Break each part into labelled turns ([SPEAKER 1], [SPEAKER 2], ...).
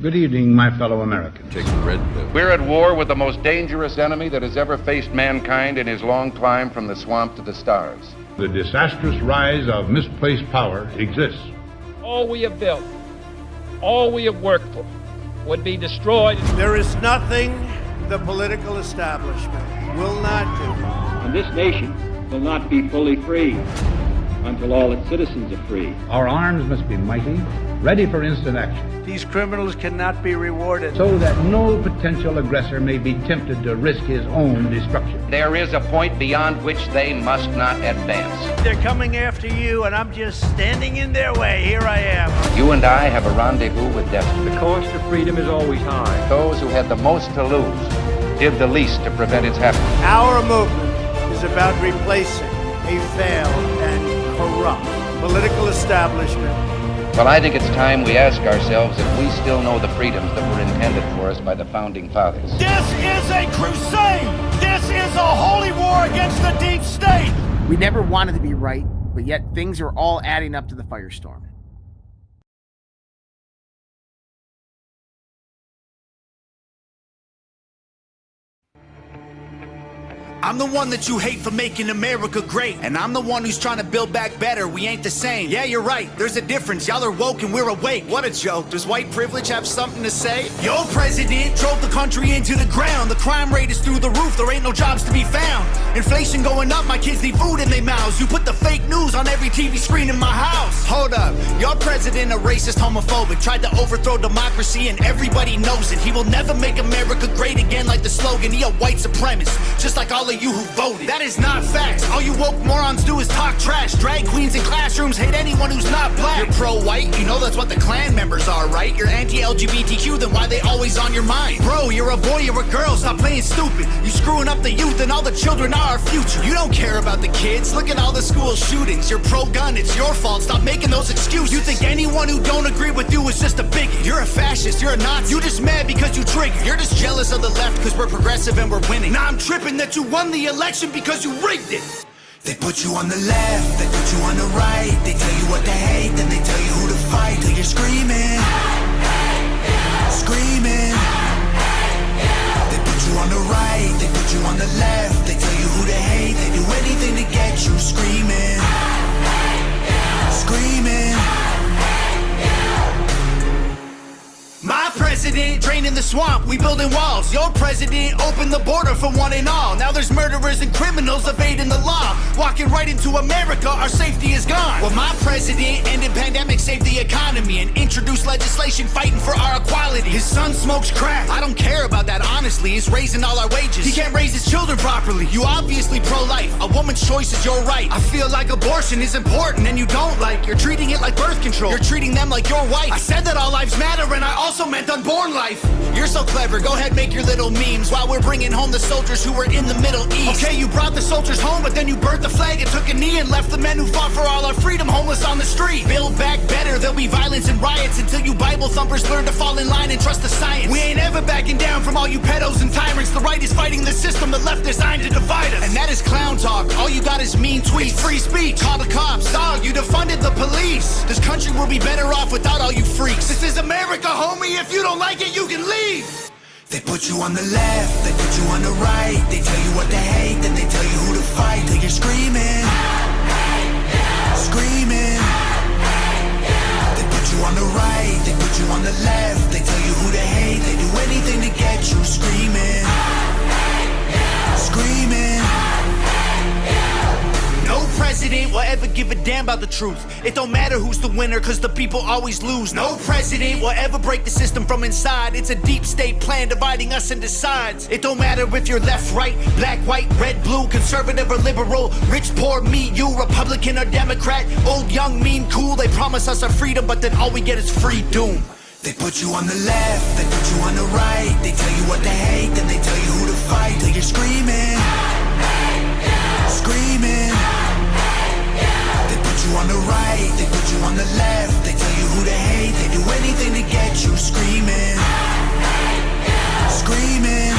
[SPEAKER 1] Good evening, my fellow Americans.
[SPEAKER 2] Take the red pill.
[SPEAKER 3] We're at war with the most dangerous enemy that has ever faced mankind in his long climb from the swamp to the stars.
[SPEAKER 1] The disastrous rise of misplaced power exists.
[SPEAKER 4] All we have built, all we have worked for, would be destroyed.
[SPEAKER 5] There is nothing the political establishment will not do.
[SPEAKER 6] And this nation will not be fully free until all its citizens are free.
[SPEAKER 1] Our arms must be mighty, ready for instant action,
[SPEAKER 5] These criminals cannot be rewarded.
[SPEAKER 1] so that no potential aggressor may be tempted to risk his own destruction.
[SPEAKER 3] There is a point beyond which they must not advance.
[SPEAKER 5] They're coming after you, and I'm just standing in their way. Here I am.
[SPEAKER 3] You and I have a rendezvous with destiny.
[SPEAKER 6] The cost of freedom is always high.
[SPEAKER 3] Those who had the most to lose did the least to prevent its happening.
[SPEAKER 5] Our movement is about replacing a failed and corrupt political establishment.
[SPEAKER 3] Well, I think it's time we ask ourselves if we still know the freedoms that were intended for us by the Founding Fathers.
[SPEAKER 7] This is a crusade! This is a holy war against the deep state!
[SPEAKER 8] We never wanted to be right, but yet things are all adding up to the firestorm.
[SPEAKER 7] I'm the one that you hate for making America great. And I'm the one who's trying to build back better. We ain't the same. Yeah, you're right. There's a difference. Y'all are woke and we're awake. What a joke. Does white privilege have something to say? Your president drove the country into the ground. The crime rate is through the roof. There ain't no jobs to be found. Inflation going up. My kids need food in their mouths. You put the fake news on every TV screen in my house. Hold up. Your president a racist, homophobic. Tried to overthrow democracy and everybody knows it. He will never make America great again like the slogan. He a white supremacist. Just like all of you who voted. That is not facts. All you woke morons do is talk trash. Drag queens in classrooms hate anyone who's not black. You're pro-white, you know that's what the Klan members are, right? You're anti-LGBTQ, then why they always on your mind? Bro, you're a boy, you're a girl, stop playing stupid. You screwing up the youth and all the children are our future. You don't care about the kids, look at all the school shootings. You're pro-gun, it's your fault, stop making those excuses. You think anyone who don't agree with you is just a bigot. You're a fascist, you're a Nazi. You just mad because you triggered. You're just jealous of the left because we're progressive and we're winning. Now I'm tripping that you won the election because you rigged it. They put you on the left, they put you on the right. They tell you what to hate, then they tell you who to fight. Till you're screaming, screaming. They put you on the right, they put you on the left. They tell you who to hate, they do anything to get you screaming, screaming. My president draining the swamp, we building walls. Your president opened the border for one and all. Now there's murderers and criminals evading the law. Walking right into America, our safety is gone. Well, my president ended pandemic, saved the economy, and introduced legislation fighting for our equality. His son smokes crack. I don't care about that, honestly. He's raising all our wages. He can't raise his children properly. You obviously pro-life. A woman's choice is your right. I feel like abortion is important and you don't like. You're treating it like birth control. You're treating them like your wife. I said that all lives matter and I also meant unborn life. You're so clever, go ahead make your little memes while we're bringing home the soldiers who were in the Middle East. Okay, you brought the soldiers home, but then you burnt the flag and took a knee and left the men who fought for all our freedom homeless on the street. Build back better, there'll be violence and riots until you Bible thumpers learn to fall in line and trust the science. We ain't ever backing down from all you pedos and tyrants. The right is fighting the system, the left designed to divide us. And that is clown talk, all you got is mean tweets. It's free speech, call the cops, dog, you defunded the police. This country will be better off without all you freaks. This is America, homie, if you don't like it, you can leave. They put you on the left, they put you on the right. They tell you what to hate, then they tell you who to fight. Till you're screaming, screaming. They put you on the right, they put you on the left. They tell you who to hate, they do anything to get you screaming, screaming. No president will ever give a damn about the truth. It don't matter who's the winner, cause the people always lose. No president will ever break the system from inside. It's a deep state plan dividing us into sides. It don't matter if you're left, right, black, white, red, blue, conservative or liberal, rich, poor, me, you, Republican or Democrat, old, young, mean, cool. They promise us our freedom, but then all we get is free doom. They put you on the left, they put you on the right. They tell you what to hate, then they tell you who to fight. Till you're screaming, screaming. They put you on the right, they put you on the left. They tell you who to hate, they do anything to get you screaming, screaming.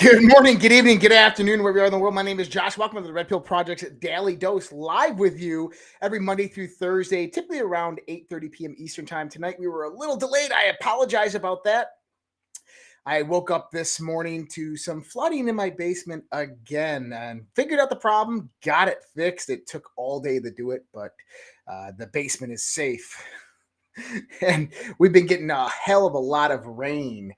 [SPEAKER 8] Good morning, good evening, good afternoon, wherever you are in the world. My name is Josh. Welcome to the Red Pill Project's Daily Dose, live with you every Monday through Thursday, typically around 8:30 p.m. Eastern Time. Tonight, we were a little delayed. I apologize about that. I woke up this morning to some flooding in my basement again and figured out the problem, got it fixed. It took all day to do it, but the basement is safe. And we've been getting a hell of a lot of rain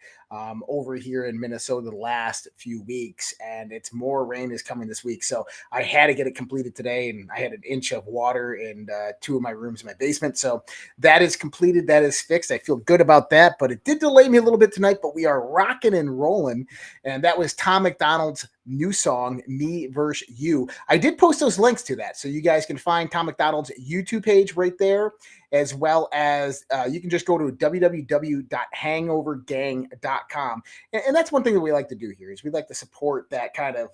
[SPEAKER 8] over here in Minnesota the last few weeks, and it's more rain is coming this week. So I had to get it completed today, and I had an inch of water in two of my rooms in my basement. So that is completed. That is fixed. I feel good about that, but it did delay me a little bit tonight, but we are rocking and rolling. And that was Tom McDonald's new song, Me Versus You. I did post those links to that, so you guys can find Tom McDonald's YouTube page right there, as well as you can just go to www.hangovergang.com. And that's one thing that we like to do here is we like to support that kind of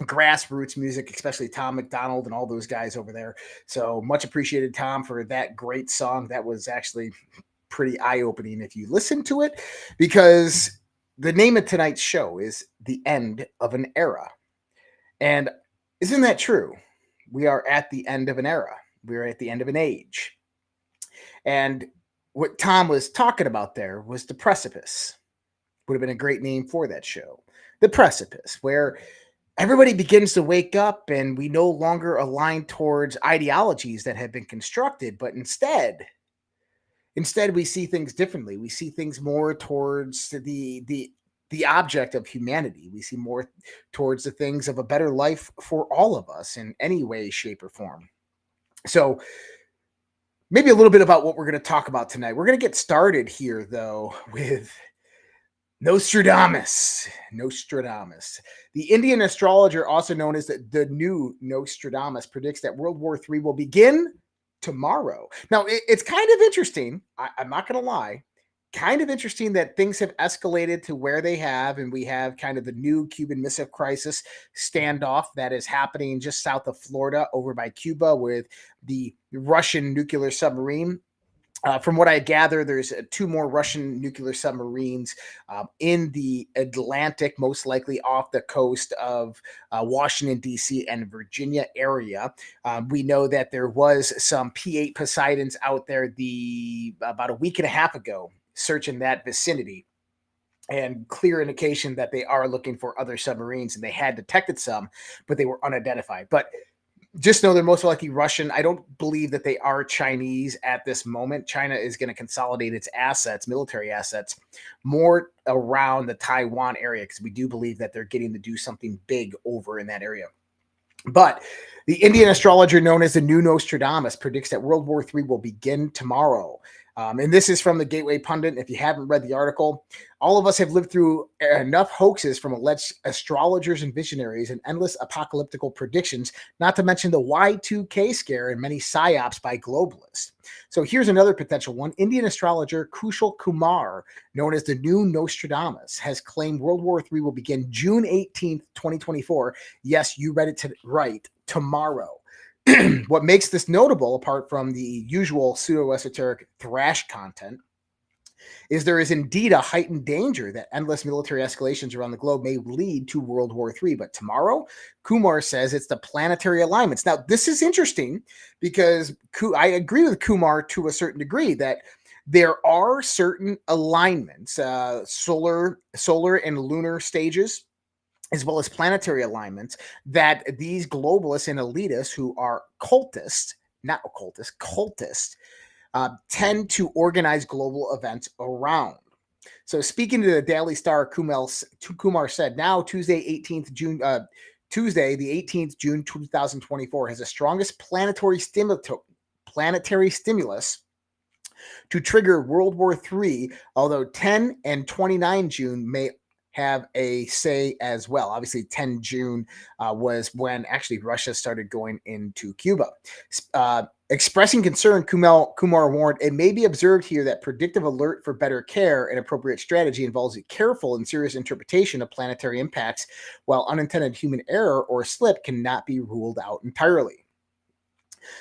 [SPEAKER 8] grassroots music, especially Tom McDonald and all those guys over there. So much appreciated, Tom, for that great song. That was actually pretty eye-opening if you listen to it, because the name of tonight's show is The End of an Era. And isn't that true? We are at the end of an era. We're at the end of an age. And what Tom was talking about there was the precipice. Would have been a great name for that show. The precipice, where everybody begins to wake up and we no longer align towards ideologies that have been constructed, but instead we see things differently. We see things more towards the object of humanity. We see more towards the things of a better life for all of us in any way, shape, or form. So maybe a little bit about what we're going to talk about tonight. We're going to get started here, though, with Nostradamus. The Indian astrologer, also known as the new Nostradamus, predicts that World War III will begin tomorrow. Now, it's kind of interesting. I'm not going to lie. Kind of interesting that things have escalated to where they have, and we have kind of the new Cuban Missile Crisis standoff that is happening just south of Florida over by Cuba with the Russian nuclear submarine. From what I gather, there's two more Russian nuclear submarines in the Atlantic, most likely off the coast of Washington, D.C. and Virginia area. We know that there was some P-8 Poseidons out there about a week and a half ago, searching that vicinity, and clear indication that they are looking for other submarines, and they had detected some, but they were unidentified. But just know they're most likely Russian. I don't believe that they are Chinese at this moment. China is going to consolidate its assets, military assets, more around the Taiwan area, because we do believe that they're getting to do something big over in that area. But the Indian astrologer known as the new Nostradamus predicts that World War III will begin tomorrow. And this is from the Gateway Pundit. If you haven't read the article, all of us have lived through enough hoaxes from alleged astrologers and visionaries and endless apocalyptical predictions, not to mention the Y2K scare and many psyops by globalists. So here's another potential one. Indian astrologer Kushal Kumar, known as the new Nostradamus, has claimed World War III will begin June 18th, 2024. Yes, you read it right, tomorrow. What makes this notable, apart from the usual pseudo-esoteric thrash content, is there is indeed a heightened danger that endless military escalations around the globe may lead to World War III. But tomorrow, Kumar says it's the planetary alignments. Now, this is interesting because I agree with Kumar to a certain degree that there are certain alignments, solar and lunar stages, as well as planetary alignments, that these globalists and elitists who are cultists, tend to organize global events around. So speaking to the Daily Star, Kumar said, now Tuesday, the 18th June 2024 has the strongest planetary stimulus to trigger World War III, although 10 and 29 June may have a say as well. Obviously, 10 June was when actually Russia started going into Cuba. Expressing concern, Kumar warned, it may be observed here that predictive alert for better care and appropriate strategy involves a careful and serious interpretation of planetary impacts, while unintended human error or slip cannot be ruled out entirely.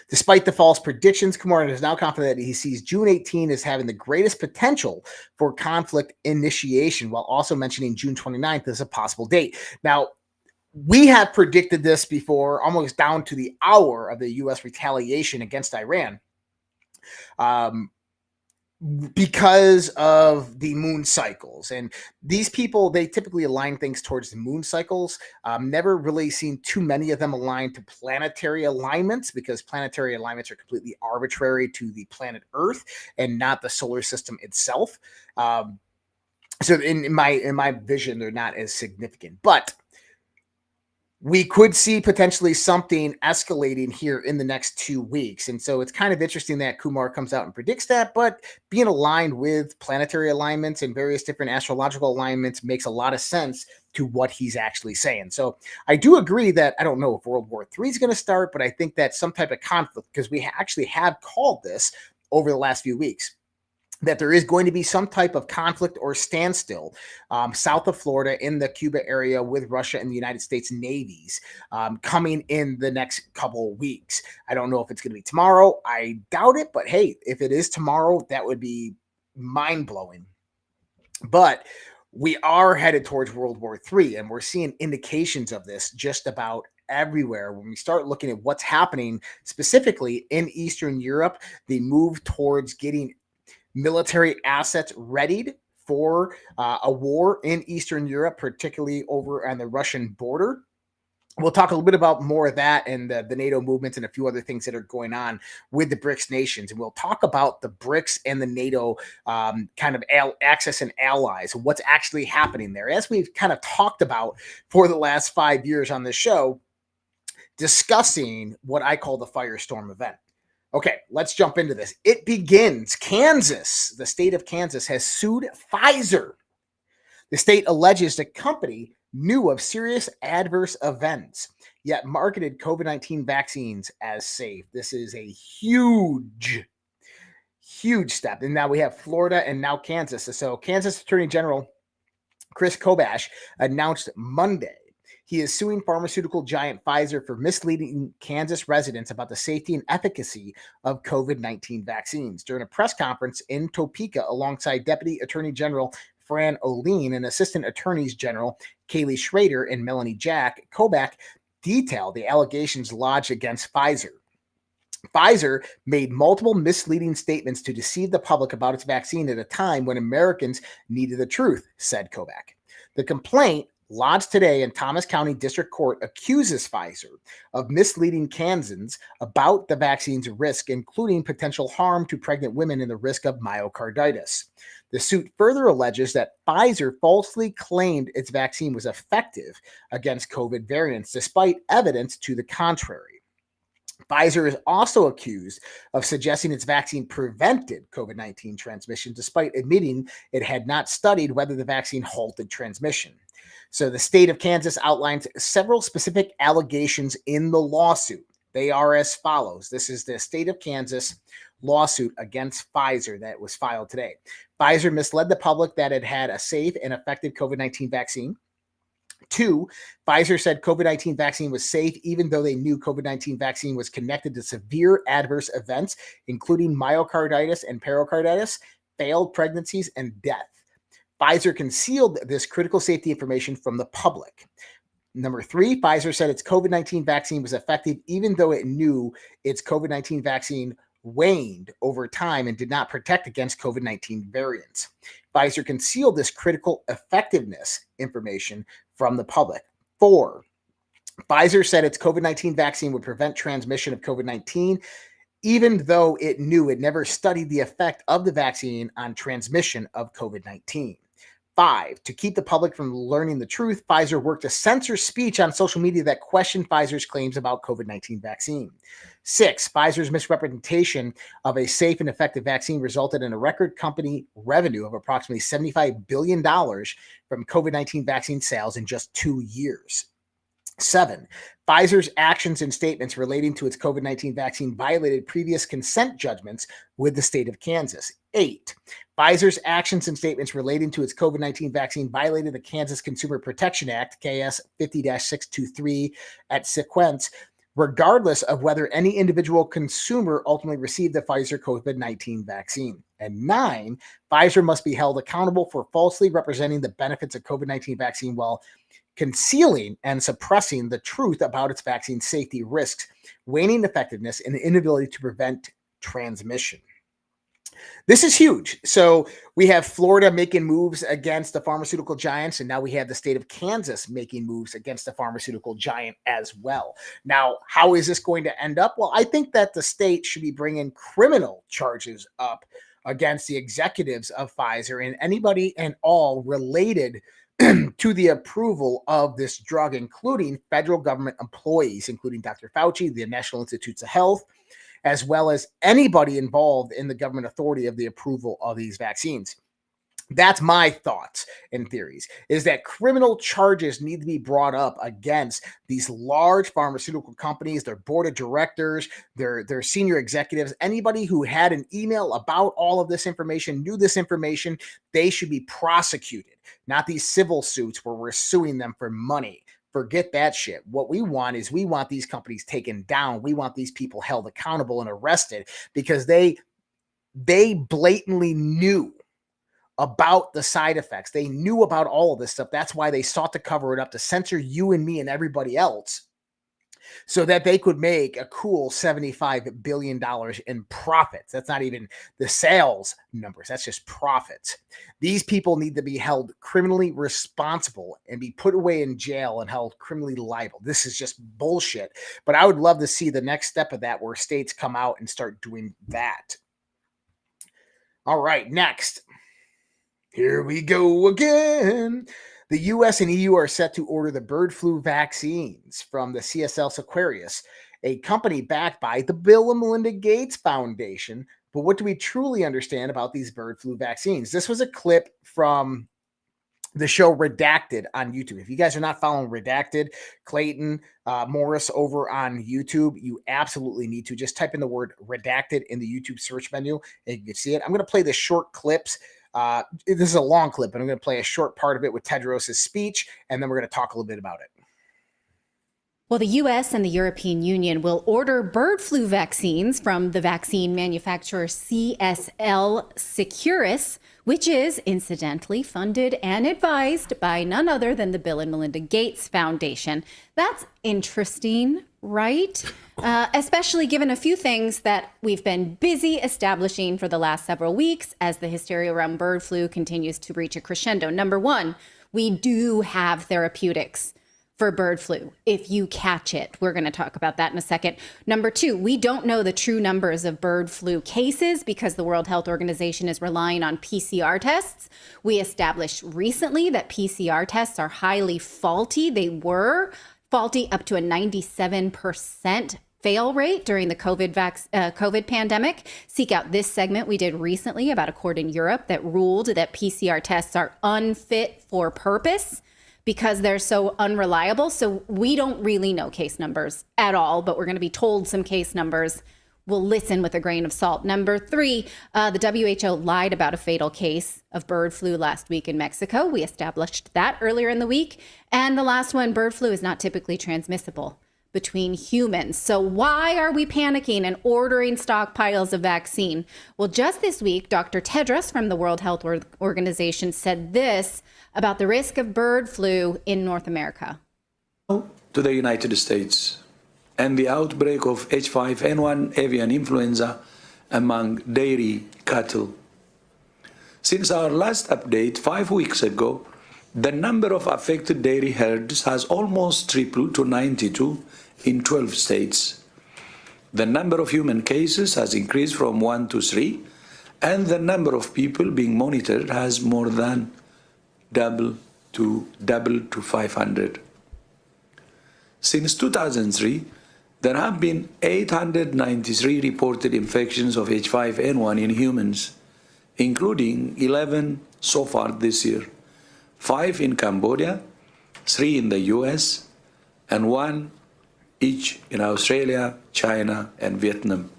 [SPEAKER 8] Despite the false predictions, Kumar is now confident that he sees June 18 as having the greatest potential for conflict initiation, while also mentioning June 29th as a possible date. Now, we have predicted this before, almost down to the hour of the U.S. retaliation against Iran. Because of the moon cycles, and these people, they typically align things towards the moon cycles. Never really seen too many of them aligned to planetary alignments, because planetary alignments are completely arbitrary to the planet Earth and not the solar system itself. So in my vision, they're not as significant, but we could see potentially something escalating here in the next 2 weeks. And so it's kind of interesting that Kumar comes out and predicts that, but being aligned with planetary alignments and various different astrological alignments makes a lot of sense to what he's actually saying. So I do agree that I don't know if World War III is going to start, but I think that some type of conflict, because we actually have called this over the last few weeks, that there is going to be some type of conflict or standstill south of Florida in the Cuba area with Russia and the United States navies coming in the next couple of weeks. I don't know if it's going to be tomorrow. I doubt it, but hey, if it is tomorrow, that would be mind-blowing. But we are headed towards World War III, and we're seeing indications of this just about everywhere. When we start looking at what's happening specifically in Eastern Europe, the move towards getting military assets readied for a war in Eastern Europe, particularly over on the Russian border. We'll talk a little bit about more of that and the NATO movements and a few other things that are going on with the BRICS nations. And we'll talk about the BRICS and the NATO kind of access and allies, what's actually happening there. As we've kind of talked about for the last 5 years on this show, discussing what I call the firestorm event. Okay, let's jump into this. It begins. Kansas, the state of Kansas, has sued Pfizer. The state alleges the company knew of serious adverse events, yet marketed COVID-19 vaccines as safe. This is a huge step. And now we have Florida and now Kansas. So Kansas Attorney General Chris Kobash announced Monday he is suing pharmaceutical giant Pfizer for misleading Kansas residents about the safety and efficacy of COVID-19 vaccines. During a press conference in Topeka alongside Deputy Attorney General Fran Oline and Assistant Attorneys General Kaylee Schrader and Melanie Jack, Kobash detailed the allegations lodged against Pfizer. Pfizer made multiple misleading statements to deceive the public about its vaccine at a time when Americans needed the truth, said Kobash. The complaint lodged today in Thomas County District Court accuses Pfizer of misleading Kansans about the vaccine's risk, including potential harm to pregnant women and the risk of myocarditis. The suit further alleges that Pfizer falsely claimed its vaccine was effective against COVID variants, despite evidence to the contrary. Pfizer is also accused of suggesting its vaccine prevented COVID-19 transmission, despite admitting it had not studied whether the vaccine halted transmission. So the state of Kansas outlines several specific allegations in the lawsuit. They are as follows. This is the state of Kansas lawsuit against Pfizer that was filed today. Pfizer misled the public that it had a safe and effective COVID-19 vaccine. 2, Pfizer said COVID-19 vaccine was safe even though they knew COVID-19 vaccine was connected to severe adverse events, including myocarditis and pericarditis, failed pregnancies, and death. Pfizer concealed this critical safety information from the public. Number 3, Pfizer said its COVID-19 vaccine was effective even though it knew its COVID-19 vaccine waned over time and did not protect against COVID-19 variants. Pfizer concealed this critical effectiveness information from the public. 4, Pfizer said its COVID-19 vaccine would prevent transmission of COVID-19 even though it knew it never studied the effect of the vaccine on transmission of COVID-19. 5, to keep the public from learning the truth, Pfizer worked to censor speech on social media that questioned Pfizer's claims about COVID-19 vaccine. 6, Pfizer's misrepresentation of a safe and effective vaccine resulted in a record company revenue of approximately $75 billion from COVID-19 vaccine sales in just 2 years. 7, Pfizer's actions and statements relating to its COVID-19 vaccine violated previous consent judgments with the state of Kansas. 8, Pfizer's actions and statements relating to its COVID-19 vaccine violated the Kansas Consumer Protection Act, KS 50-623, at sequence regardless of whether any individual consumer ultimately received the Pfizer COVID-19 vaccine. And 9, Pfizer must be held accountable for falsely representing the benefits of COVID-19 vaccine while concealing and suppressing the truth about its vaccine safety risks, waning effectiveness, and the inability to prevent transmission. This is huge. So we have Florida making moves against the pharmaceutical giants, and now we have the state of Kansas making moves against the pharmaceutical giant as well. Now, how is this going to end up? Well, I think that the state should be bringing criminal charges up against the executives of Pfizer and anybody and all related to the approval of this drug, including federal government employees, including Dr. Fauci, the National Institutes of Health, as well as anybody involved in the government authority of the approval of these vaccines. That's my thoughts and theories, is that criminal charges need to be brought up against these large pharmaceutical companies, their board of directors, their senior executives, anybody who had an email about all of this information, knew this information, they should be prosecuted, not these civil suits where we're suing them for money. Forget that shit. What we want is we want these companies taken down. We want these people held accountable and arrested because they blatantly knew about the side effects. They knew about all of this stuff. That's why they sought to cover it up, to censor you and me and everybody else so that they could make a cool $75 billion in profits. That's not even the sales numbers. That's just profits. These people need to be held criminally responsible and be put away in jail and held criminally liable. This is just bullshit. But I would love to see the next step of that where states come out and start doing that. All right, next. Here we go again. The U.S. and EU are set to order the bird flu vaccines from the CSL Seqirus, a company backed by the Bill and Melinda Gates Foundation. But what do we truly understand about these bird flu vaccines? This was a clip from the show Redacted on YouTube. If you guys are not following Redacted, Clayton Morris over on YouTube, you absolutely need to. Just type in the word Redacted in the YouTube search menu and you can see it. I'm going to play the short clips. This is a long clip, and I'm going to play a short part of it with Tedros' speech, and then we're going to talk a little bit about it.
[SPEAKER 2] Well, the U.S. and the European Union will order bird flu vaccines from the vaccine manufacturer CSL Seqirus, which is incidentally funded and advised by none other than the Bill and Melinda Gates Foundation. That's interesting, right? Especially given a few things that we've been busy establishing for the last several weeks as the hysteria around bird flu continues to reach a crescendo. Number one, we do have therapeutics for bird flu if you catch it. We're going to talk about that in a second. Number two, we don't know the true numbers of bird flu cases because the World Health Organization is relying on PCR tests. We established recently that PCR tests are highly faulty. They were faulty up to a 97% fail rate during the COVID pandemic. Seek out this segment we did recently about a court in Europe that ruled that PCR tests are unfit for purpose because they're so unreliable. So we don't really know case numbers at all, but we're going to be told some case numbers. We'll listen with a grain of salt. Number three, the WHO lied about a fatal case of bird flu last week in Mexico. We established that earlier in the week. And the last one, bird flu is not typically transmissible between humans. So why are we panicking and ordering stockpiles of vaccine? Well, just this week, Dr. Tedros from the World Health Organization said this about the risk of bird flu in North America.
[SPEAKER 9] To the United States and the outbreak of H5N1 avian influenza among dairy cattle. Since our last update 5 weeks ago, the number of affected dairy herds has almost tripled to 92 in 12 states. The number of human cases has increased from 1 to 3, and the number of people being monitored has more than doubled to 500. Since 2003, there have been 893 reported infections of H5N1 in humans, including 11 so far this year, 5 in Cambodia, 3 in the US, and 1 each in Australia, China, and Vietnam.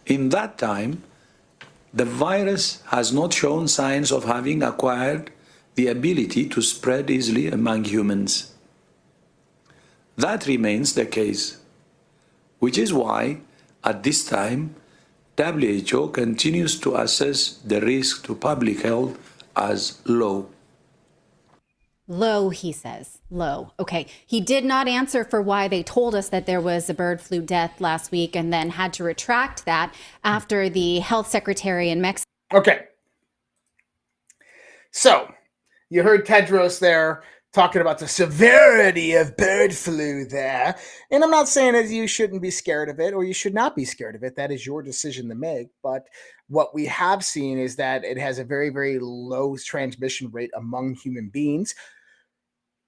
[SPEAKER 9] In that time, the virus has not shown signs of having acquired the ability to spread easily among humans. That remains the case, which is why, at this time, WHO continues to assess the risk to public health as low.
[SPEAKER 2] Low, he says. Low. Okay. He did not answer for why they told us that there was a bird flu death last week and then had to retract that after the health secretary in Mexico.
[SPEAKER 8] Okay. So you heard Tedros there talking about the severity of bird flu there. And I'm not saying that you shouldn't be scared of it or you should not be scared of it. That is your decision to make. But what we have seen is that it has a very, very low transmission rate among human beings.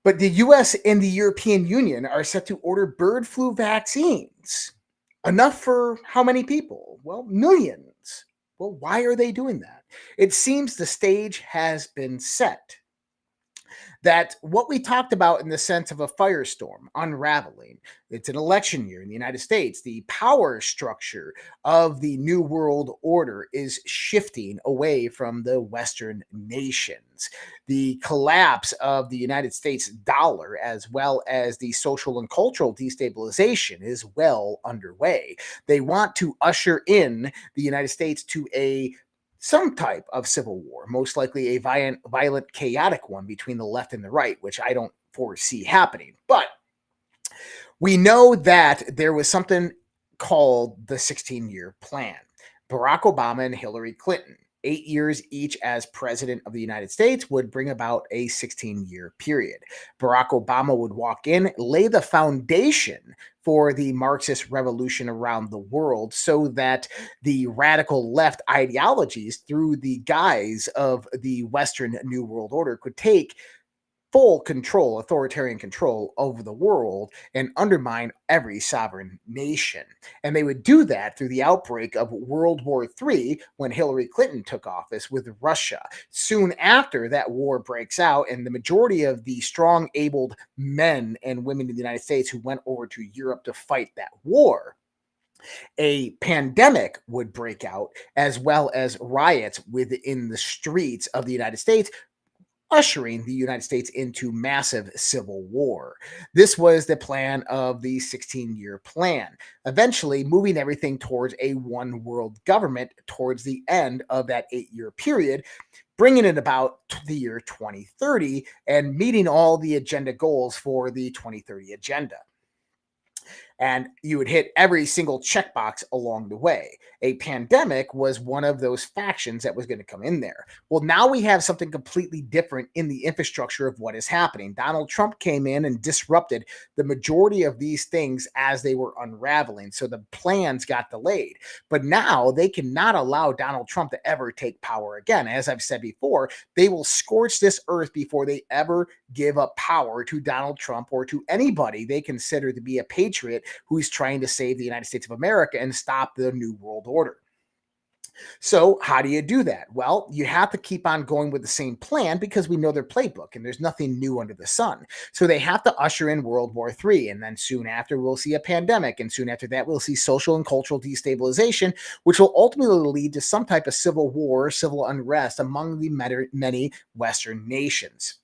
[SPEAKER 8] But the US and the European Union are set to order bird flu vaccines. Enough for how many people? Well, millions. Well, why are they doing that? It seems the stage has been set. That what we talked about in the sense of a firestorm unraveling, it's an election year in the United States. The power structure of the New World Order is shifting away from the Western nations. The collapse of the United States dollar, as well as the social and cultural destabilization, is well underway. They want to usher in the United States to some type of civil war, most likely a violent, chaotic one between the left and the right, which I don't foresee happening. But we know that there was something called the 16-year plan. Barack Obama and Hillary Clinton, 8 years each as president of the United States, would bring about a 16-year period. Barack Obama would walk in, lay the foundation for the Marxist revolution around the world so that the radical left ideologies, through the guise of the Western New World Order, could take full control, authoritarian control over the world and undermine every sovereign nation. And they would do that through the outbreak of World War III when Hillary Clinton took office with Russia. Soon after that war breaks out, and the majority of the strong, abled men and women in the United States who went over to Europe to fight that war, a pandemic would break out, as well as riots within the streets of the United States, ushering the United States into massive civil war. This was the plan of the 16-year plan, eventually moving everything towards a one world government towards the end of that 8-year period, bringing it about to the year 2030 and meeting all the agenda goals for the 2030 agenda. And you would hit every single checkbox along the way. A pandemic was one of those factions that was going to come in there. Well, now we have something completely different in the infrastructure of what is happening. Donald Trump came in and disrupted the majority of these things as they were unraveling. So the plans got delayed. But now they cannot allow Donald Trump to ever take power again. As I've said before, they will scorch this earth before they ever give up power to Donald Trump or to anybody they consider to be a patriot who's trying to save the United States of America and stop the New World Order. So how do you do that? Well, you have to keep on going with the same plan because we know their playbook and there's nothing new under the sun. So they have to usher in World War III, and then soon after we'll see a pandemic, and soon after that we'll see social and cultural destabilization, which will ultimately lead to some type of civil war, civil unrest among the many Western nations.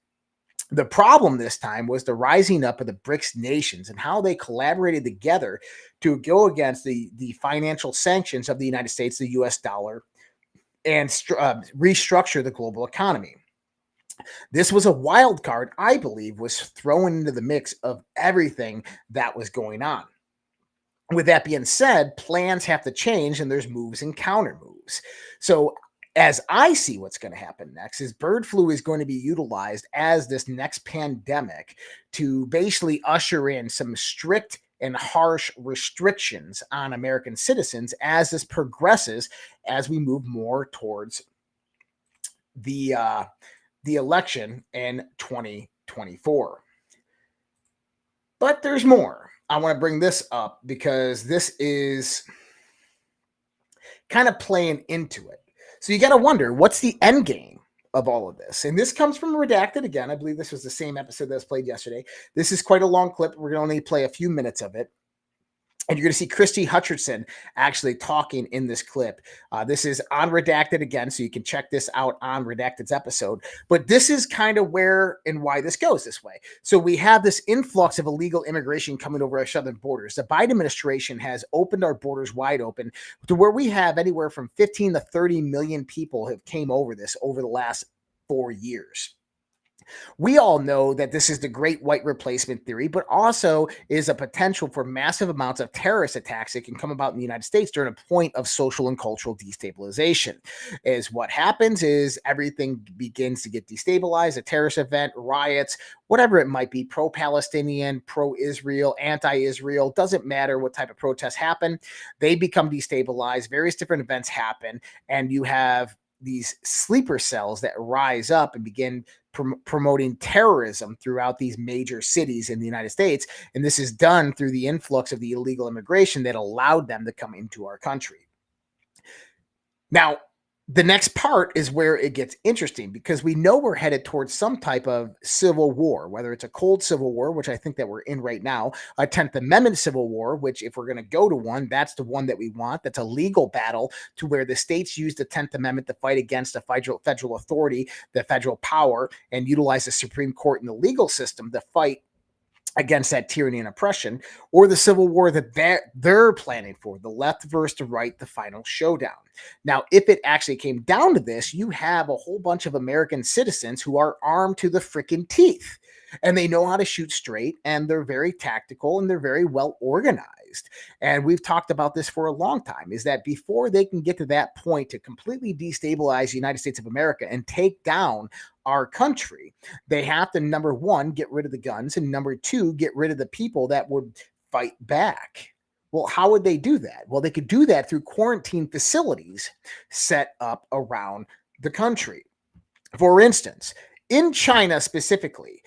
[SPEAKER 8] The problem this time was the rising up of the BRICS nations and how they collaborated together to go against the financial sanctions of the United States, the US dollar, and restructure the global economy. This was a wild card, I believe, was thrown into the mix of everything that was going on. With that being said, plans have to change and there's moves and counter moves. So as I see what's going to happen next is bird flu is going to be utilized as this next pandemic to basically usher in some strict and harsh restrictions on American citizens as this progresses, as we move more towards the election in 2024. But there's more. I want to bring this up because this is kind of playing into it. So you got to wonder, what's the end game of all of this? And this comes from Redacted again. I believe this was the same episode that was played yesterday. This is quite a long clip. We're going to only play a few minutes of it. And you're going to see Christy Hutcherson actually talking in this clip. This is on Redacted again, so you can check this out on Redacted's episode. But this is kind of where and why this goes this way. So we have this influx of illegal immigration coming over our southern borders. The Biden administration has opened our borders wide open to where we have anywhere from 15 to 30 million people have came over this over the last 4 years. We all know that this is the great white replacement theory, but also is a potential for massive amounts of terrorist attacks that can come about in the United States during a point of social and cultural destabilization. Is what happens is everything begins to get destabilized, a terrorist event, riots, whatever it might be, pro-Palestinian, pro-Israel, anti-Israel, doesn't matter what type of protests happen. They become destabilized, various different events happen, and you have these sleeper cells that rise up and begin promoting terrorism throughout these major cities in the United States. And this is done through the influx of the illegal immigration that allowed them to come into our country. Now, the next part is where it gets interesting, because we know we're headed towards some type of civil war, whether it's a cold civil war, which I think that we're in right now, a 10th Amendment civil war, which if we're going to go to one, that's the one that we want. That's a legal battle to where the states use the 10th Amendment to fight against the federal authority, the federal power, and utilize the Supreme Court and the legal system to fight against that tyranny and oppression, or the civil war that they're planning for, the left versus the right, the final showdown. Now, if it actually came down to this, you have a whole bunch of American citizens who are armed to the freaking teeth, and they know how to shoot straight, and they're very tactical, and they're very well organized. And we've talked about this for a long time, is that before they can get to that point to completely destabilize the United States of America and take down our country, they have to, number one, get rid of the guns, and number two, get rid of the people that would fight back. Well, how would they do that? Well, they could do that through quarantine facilities set up around the country. For instance, in China specifically,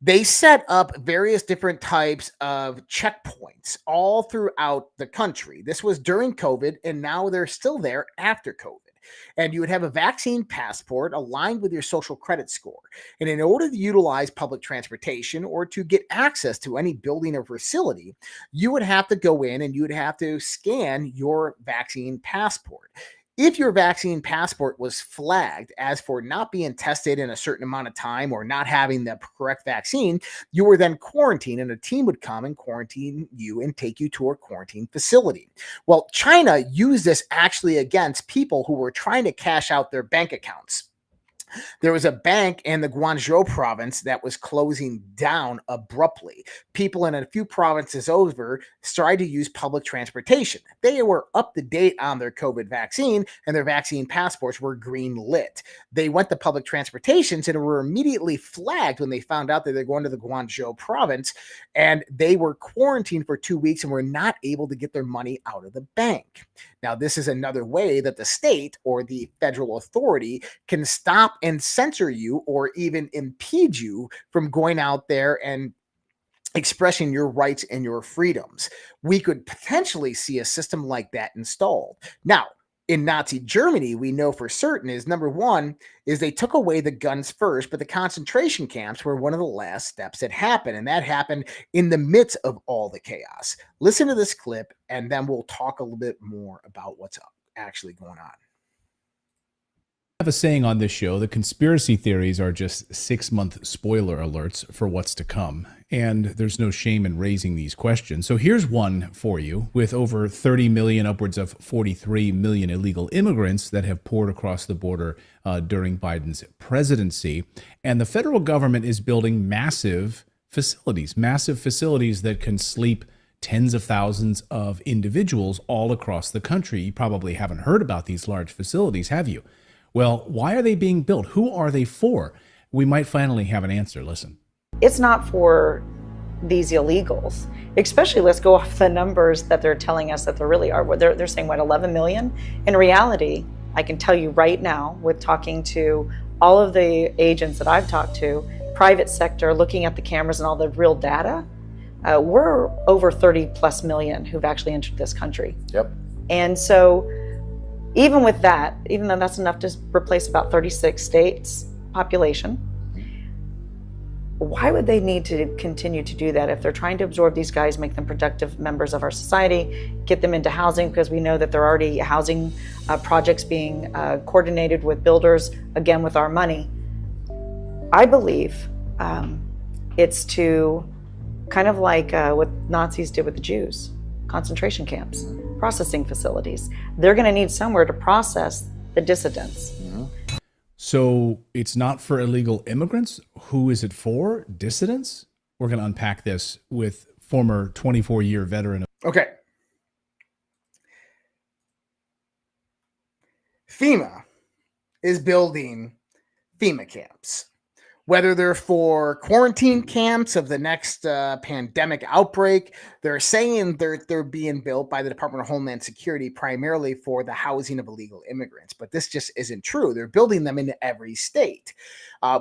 [SPEAKER 8] they set up various different types of checkpoints all throughout the country. This was during COVID, and now they're still there after COVID. And you would have a vaccine passport aligned with your social credit score. And in order to utilize public transportation or to get access to any building or facility, you would have to go in and you would have to scan your vaccine passport. If your vaccine passport was flagged as for not being tested in a certain amount of time or not having the correct vaccine, you were then quarantined, and a team would come and quarantine you and take you to a quarantine facility. Well, China used this actually against people who were trying to cash out their bank accounts. There was a bank in the Guangzhou province that was closing down abruptly. People in a few provinces over started to use public transportation. They were up to date on their COVID vaccine, and their vaccine passports were green lit. They went to public transportations and were immediately flagged when they found out that they're going to the Guangzhou province, and they were quarantined for 2 weeks and were not able to get their money out of the bank. Now, this is another way that the state or the federal authority can stop and censor you or even impede you from going out there and expressing your rights and your freedoms. We could potentially see a system like that installed. Now, in Nazi Germany, we know for certain is, number one, is they took away the guns first, but the concentration camps were one of the last steps that happened, and that happened in the midst of all the chaos. Listen to this clip, and then we'll talk a little bit more about what's actually going on.
[SPEAKER 10] I have a saying on this show, the conspiracy theories are just 6-month spoiler alerts for what's to come. And there's no shame in raising these questions. So here's one for you. With over 30 million, upwards of 43 million illegal immigrants that have poured across the border during Biden's presidency. And the federal government is building massive facilities that can sleep tens of thousands of individuals all across the country. You probably haven't heard about these large facilities, have you? Well, why are they being built? Who are they for? We might finally have an answer. Listen.
[SPEAKER 11] It's not for these illegals, especially let's go off the numbers that they're telling us that there really are. They're saying, 11 million? In reality, I can tell you right now, with talking to all of the agents that I've talked to, private sector, looking at the cameras and all the real data, we're over 30 plus million who've actually entered this country.
[SPEAKER 12] Yep.
[SPEAKER 11] And so even with that, even though that's enough to replace about 36 states population, Why would they need to continue to do that if they're trying to absorb these guys, make them productive members of our society, get them into housing, because we know that there are already housing projects being coordinated with builders, again, with our money. I believe it's to kind of like what Nazis did with the Jews, concentration camps, processing facilities. They're going to need somewhere to process the dissidents.
[SPEAKER 10] So it's not for illegal immigrants. Who is it for? Dissidents? We're going to unpack this with former 24-year veteran.
[SPEAKER 8] Okay. FEMA is building FEMA camps. Whether they're for quarantine camps of the next pandemic outbreak, they're saying they're being built by the Department of Homeland Security primarily for the housing of illegal immigrants. But this just isn't true. They're building them into every state.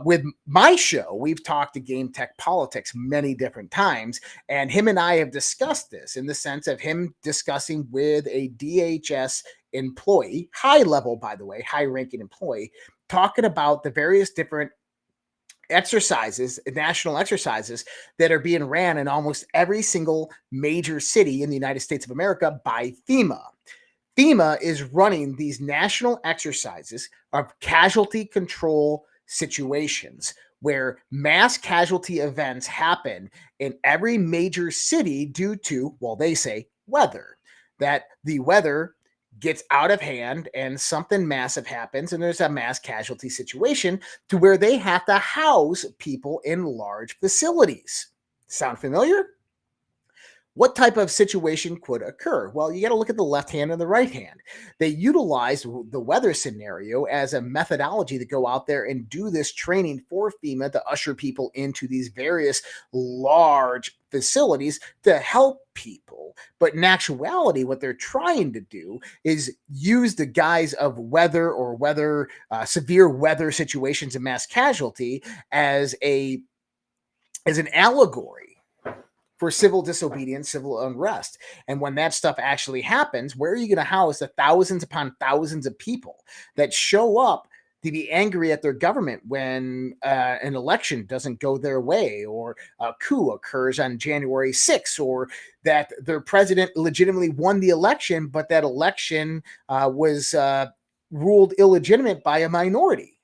[SPEAKER 8] With my show, we've talked to Game Tech Politics many different times, and him and I have discussed this in the sense of him discussing with a DHS employee, high level, by the way, high ranking employee, talking about the various different exercises, national exercises that are being ran in almost every single major city in the United States of America by FEMA. FEMA is running these national exercises of casualty control situations where mass casualty events happen in every major city due to, well, they say weather, that the weather gets out of hand and something massive happens and there's a mass casualty situation to where they have to house people in large facilities. Sound familiar? What type of situation could occur? Well, you got to look at the left hand and the right hand. They utilize the weather scenario as a methodology to go out there and do this training for FEMA to usher people into these various large facilities to help people. But in actuality, what they're trying to do is use the guise of weather or severe weather situations and mass casualty as an allegory for civil disobedience, civil unrest. And when that stuff actually happens, where are you going to house the thousands upon thousands of people that show up to be angry at their government when an election doesn't go their way, or a coup occurs on January 6th, or that their president legitimately won the election, but that election was ruled illegitimate by a minority?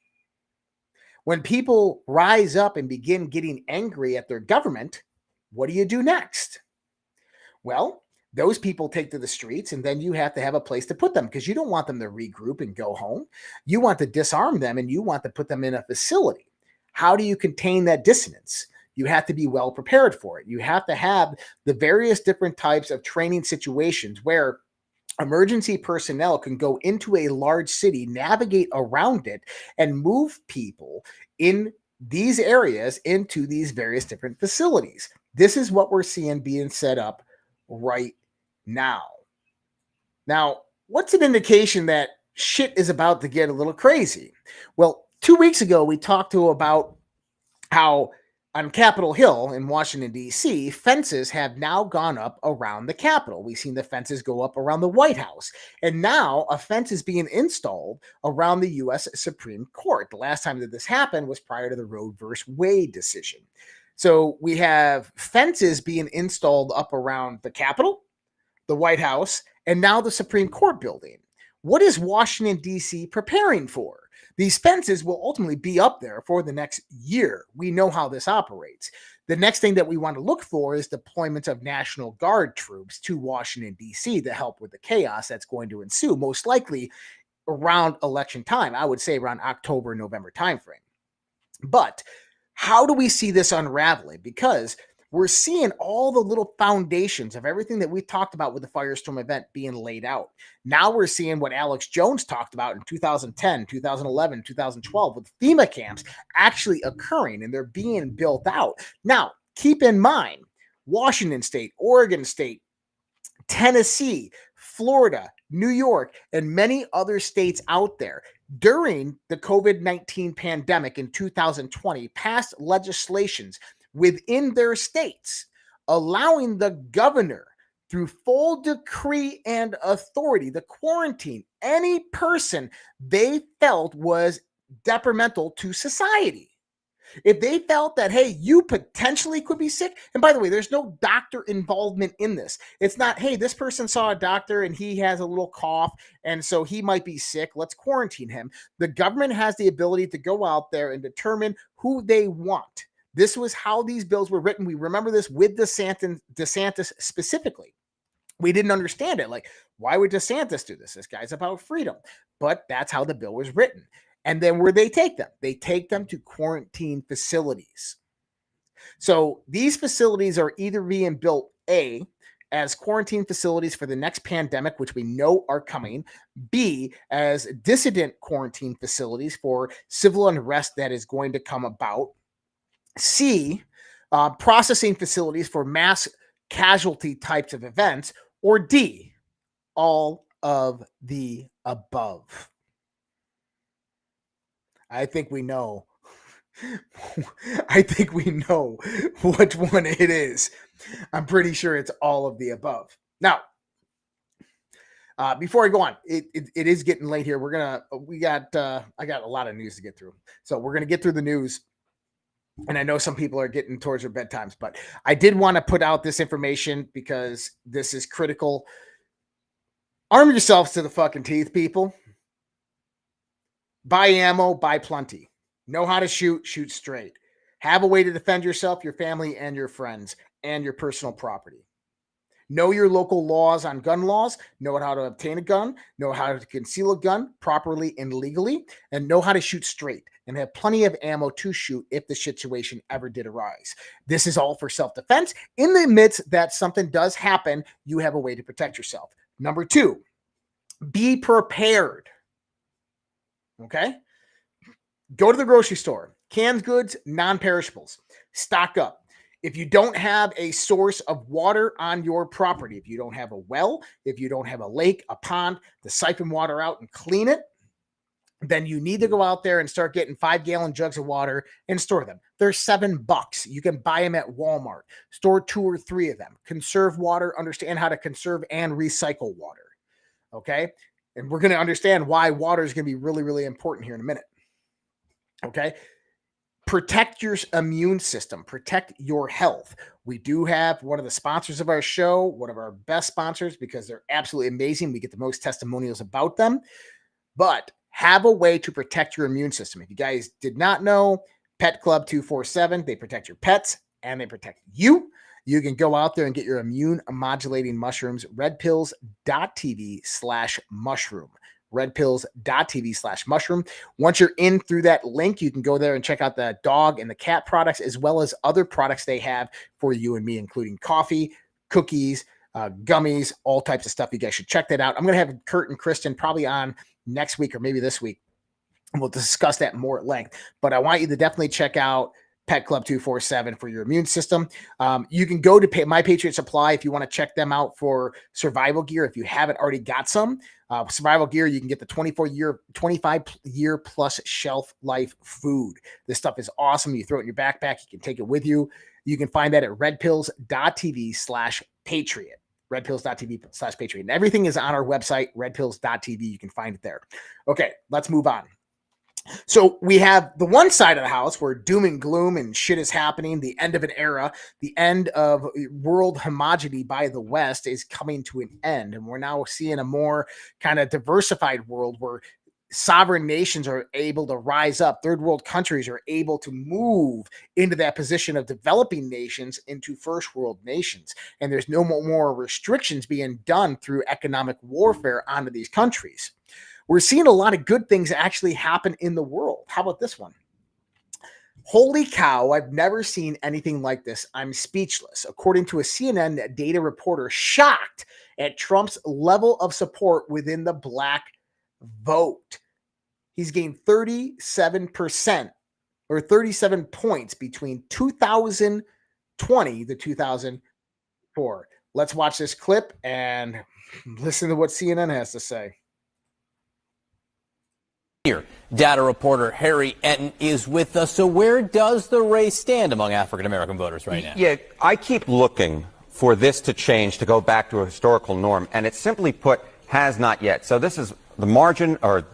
[SPEAKER 8] When people rise up and begin getting angry at their government, what do you do next? Well, those people take to the streets, and then you have to have a place to put them because you don't want them to regroup and go home. You want to disarm them and you want to put them in a facility. How do you contain that dissonance? You have to be well prepared for it. You have to have the various different types of training situations where emergency personnel can go into a large city, navigate around it, and move people in these areas into these various different facilities. This is what we're seeing being set up right now. Now, what's an indication that shit is about to get a little crazy? Well, 2 weeks ago, we talked about how on Capitol Hill in Washington, D.C., fences have now gone up around the Capitol. We've seen the fences go up around the White House. And now a fence is being installed around the U.S. Supreme Court. The last time that this happened was prior to the Roe versus Wade decision. So we have fences being installed up around the Capitol, the White House, and now the Supreme Court building. What is Washington, D.C. preparing for? These fences will ultimately be up there for the next year. We know how this operates. The next thing that we want to look for is deployment of National Guard troops to Washington, D.C. to help with the chaos that's going to ensue, most likely around election time. I would say around October, November timeframe. But how do we see this unraveling? Because we're seeing all the little foundations of everything that we talked about with the Firestorm event being laid out. Now we're seeing what Alex Jones talked about in 2010, 2011, 2012 with FEMA camps actually occurring, and they're being built out. Now, keep in mind, Washington State, Oregon State, Tennessee, Florida, New York, and many other states out there during the COVID-19 pandemic in 2020 passed legislations within their states, allowing the governor, through full decree and authority, to quarantine any person they felt was detrimental to society. If they felt that, hey, you potentially could be sick, and by the way, there's no doctor involvement in this. It's not, hey, this person saw a doctor and he has a little cough, and so he might be sick. Let's quarantine him. The government has the ability to go out there and determine who they want. This was how these bills were written. We remember this with DeSantis specifically. We didn't understand it. Like, why would DeSantis do this? This guy's about freedom. But that's how the bill was written. And then where they take them? They take them to quarantine facilities. So these facilities are either being built, A, as quarantine facilities for the next pandemic, which we know are coming, B, as dissident quarantine facilities for civil unrest that is going to come about, C, processing facilities for mass casualty types of events, or D, all of the above. I think we know. I think we know which one it is. I'm pretty sure it's all of the above. Now, before I go on, it is getting late here. I got a lot of news to get through. So we're gonna get through the news. And I know some people are getting towards their bedtimes, but I did want to put out this information because this is critical. Arm yourselves to the fucking teeth, people. Buy ammo, buy plenty. Know how to shoot, shoot straight. Have a way to defend yourself, your family, and your friends, and your personal property. Know your local laws on gun laws. Know how to obtain a gun. Know how to conceal a gun properly and legally. And know how to shoot straight. And have plenty of ammo to shoot if the situation ever did arise. This is all for self-defense. In the midst that something does happen, you have a way to protect yourself. Number 2, be prepared. Okay? Go to the grocery store. Canned goods, non-perishables. Stock up. If you don't have a source of water on your property, if you don't have a well, if you don't have a lake, a pond, to siphon water out and clean it, then you need to go out there and start getting 5-gallon jugs of water and store them. They're $7. You can buy them at Walmart. Store 2 or 3 of them. Conserve water. Understand how to conserve and recycle water. Okay? And we're going to understand why water is going to be really, really important here in a minute. Okay? Protect your immune system. Protect your health. We do have one of the sponsors of our show, one of our best sponsors, because they're absolutely amazing. We get the most testimonials about them. But have a way to protect your immune system. If you guys did not know, Pet Club 247, they protect your pets and they protect you. You can go out there and get your immune modulating mushrooms, redpills.tv/mushroom. redpills.tv/mushroom. Once you're in through that link, you can go there and check out the dog and the cat products, as well as other products they have for you and me, including coffee, cookies, gummies, all types of stuff. You guys should check that out. I'm going to have Kurt and Kristen probably on next week or maybe this week. And we'll discuss that more at length. But I want you to definitely check out Pet Club 247 for your immune system. You can go to My Patriot Supply if you want to check them out for survival gear. If you haven't already got some survival gear, you can get the 25-year plus shelf life food. This stuff is awesome. You throw it in your backpack. You can take it with you. You can find that at redpills.tv/patriot. redpills.tv/patriot. And everything is on our website, redpills.tv. You can find it there. Okay, let's move on. So we have the one side of the house where doom and gloom and shit is happening. The end of an era, the end of world homogeneity by the West is coming to an end. And we're now seeing a more kind of diversified world where sovereign nations are able to rise up. Third world countries are able to move into that position of developing nations into first world nations. And there's no more restrictions being done through economic warfare onto these countries. We're seeing a lot of good things actually happen in the world. How about this one? Holy cow, I've never seen anything like this. I'm speechless. According to a CNN data reporter, shocked at Trump's level of support within the black vote. He's gained 37% or 37 points between 2020 to 2004. Let's watch this clip and listen to what CNN has to say.
[SPEAKER 12] Here, data reporter Harry Enton is with us. So where does the race stand among African-American voters right now?
[SPEAKER 13] Yeah, I keep looking for this to change, to go back to a historical norm, and it simply put has not yet. So this is the margin, or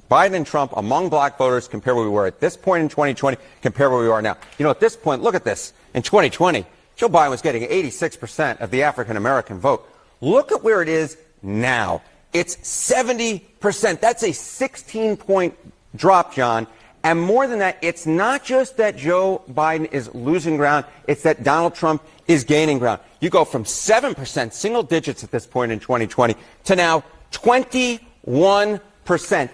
[SPEAKER 13] Biden and Trump among black voters compare where we were at this point in 2020, compare where we are now. You know, at this point, look at this. In 2020, Joe Biden was getting 86% of the African-American vote. Look at where it is now. It's 70%. That's a 16-point drop, John. And more than that, it's not just that Joe Biden is losing ground, it's that Donald Trump is gaining ground. You go from 7%, single digits at this point in 2020, to now 21%.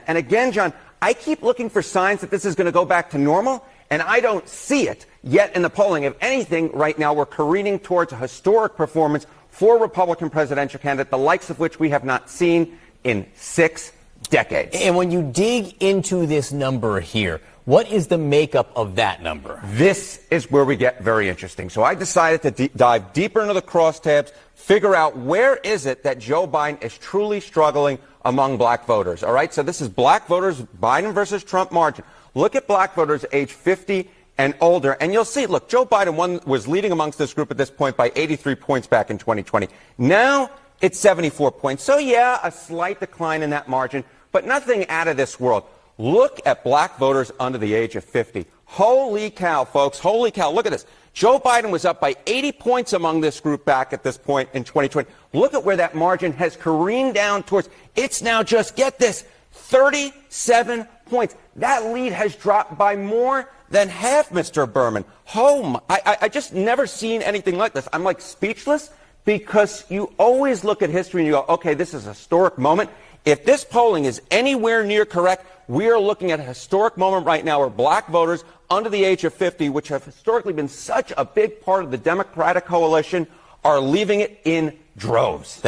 [SPEAKER 13] And again, John, I keep looking for signs that this is going to go back to normal, and I don't see it yet in the polling. If anything, right now we're careening towards a historic performance for a Republican presidential candidate, the likes of which we have not seen in 6 decades.
[SPEAKER 12] And when you dig into this number here, what is the makeup of that number?
[SPEAKER 13] This is where we get very interesting. So I decided to dive deeper into the crosstabs, figure out where is it that Joe Biden is truly struggling among black voters. All right, so this is black voters, Biden versus Trump margin. Look at black voters age 50 and older, and you'll see, look, Joe Biden was leading amongst this group at this point by 83 points back in 2020. Now it's 74 points. So yeah, a slight decline in that margin, but nothing out of this world. Look at black voters under the age of 50. Holy cow, folks. Holy cow. Look at this. Joe Biden was up by 80 points among this group back at this point in 2020. Look at where that margin has careened down towards. It's now just, get this, 37 points. That lead has dropped by more than half, Mr. Berman. I just never seen anything like this. I'm like speechless, because you always look at history and you go, okay, this is a historic moment. If this polling is anywhere near correct, we are looking at a historic moment right now where black voters under the age of 50, which have historically been such a big part of the Democratic coalition, are leaving it in droves.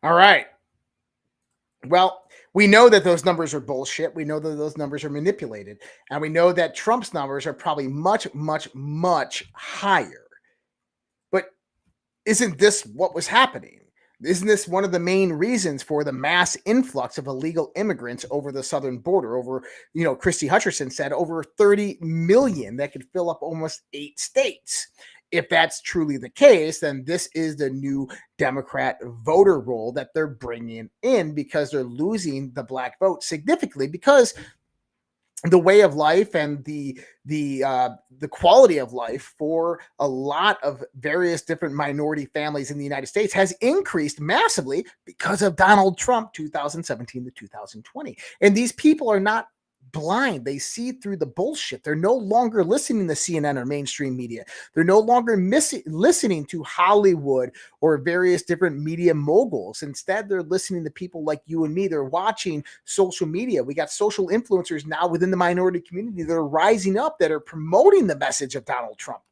[SPEAKER 8] All right. Well, we know that those numbers are bullshit. We know that those numbers are manipulated. And we know that Trump's numbers are probably much, much, much higher. But isn't this what was happening? Isn't this one of the main reasons for the mass influx of illegal immigrants over the southern border? Over, Christy Hutcherson said over 30 million that could fill up almost 8 states. If that's truly the case, then this is the new Democrat voter roll that they're bringing in, because they're losing the black vote significantly, because the way of life and the quality of life for a lot of various different minority families in the United States has increased massively because of Donald Trump 2017 to 2020. And these people are not blind. They see through the bullshit. They're no longer listening to CNN or mainstream media. They're no longer listening to Hollywood or various different media moguls. Instead, they're listening to people like you and me. They're watching social media. We got social influencers now within the minority community that are rising up, that are promoting the message of Donald Trump.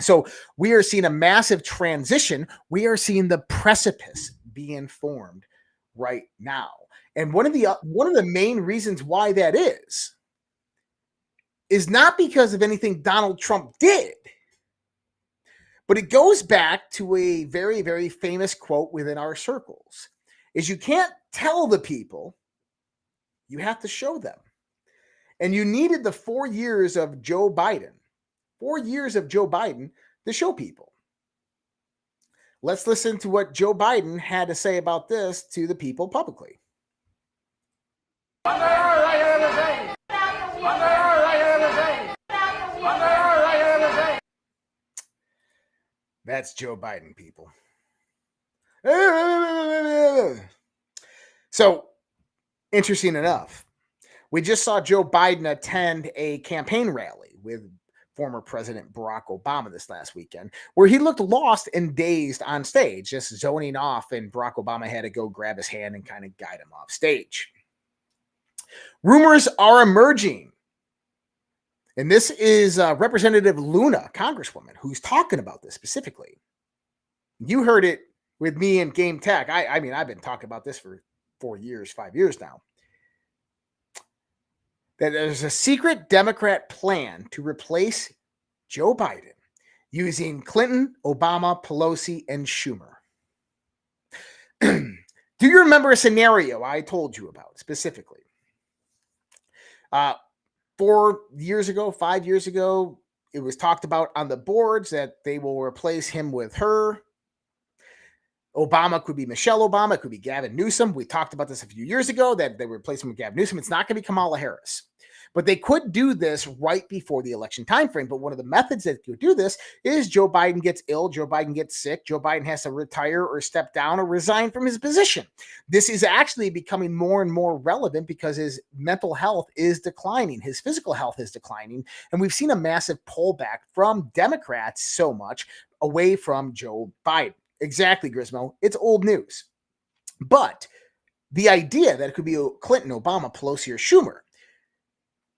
[SPEAKER 8] So we are seeing a massive transition. We are seeing the precipice being formed right now. And one of the main reasons why that is not because of anything Donald Trump did, but it goes back to a very, very famous quote within our circles, is you can't tell the people, you have to show them. And you needed the 4 years of Joe Biden, to show people. Let's listen to what Joe Biden had to say about this to the people publicly. That's Joe Biden, people. So, interesting enough, we just saw Joe Biden attend a campaign rally with former President Barack Obama this last weekend, where he looked lost and dazed on stage, just zoning off, and Barack Obama had to go grab his hand and kind of guide him off stage. Rumors are emerging, and this is Representative Luna, Congresswoman, who's talking about this specifically. You heard it with me and Game Tech. I mean, I've been talking about this for 5 years now. That there's a secret Democrat plan to replace Joe Biden using Clinton, Obama, Pelosi, and Schumer. Do you remember a scenario I told you about specifically? 5 years ago, it was talked about on the boards that they will replace him with her. Obama could be Michelle Obama. It could be Gavin Newsom. We talked about this a few years ago that they replaced him with Gavin Newsom. It's not going to be Kamala Harris. But they could do this right before the election timeframe. But one of the methods that could do this is Joe Biden gets ill, Joe Biden gets sick, Joe Biden has to retire or step down or resign from his position. This is actually becoming more and more relevant because his mental health is declining, his physical health is declining, and we've seen a massive pullback from Democrats so much away from Joe Biden. Exactly, Grismo. It's old news. But the idea that it could be Clinton, Obama, Pelosi, or Schumer,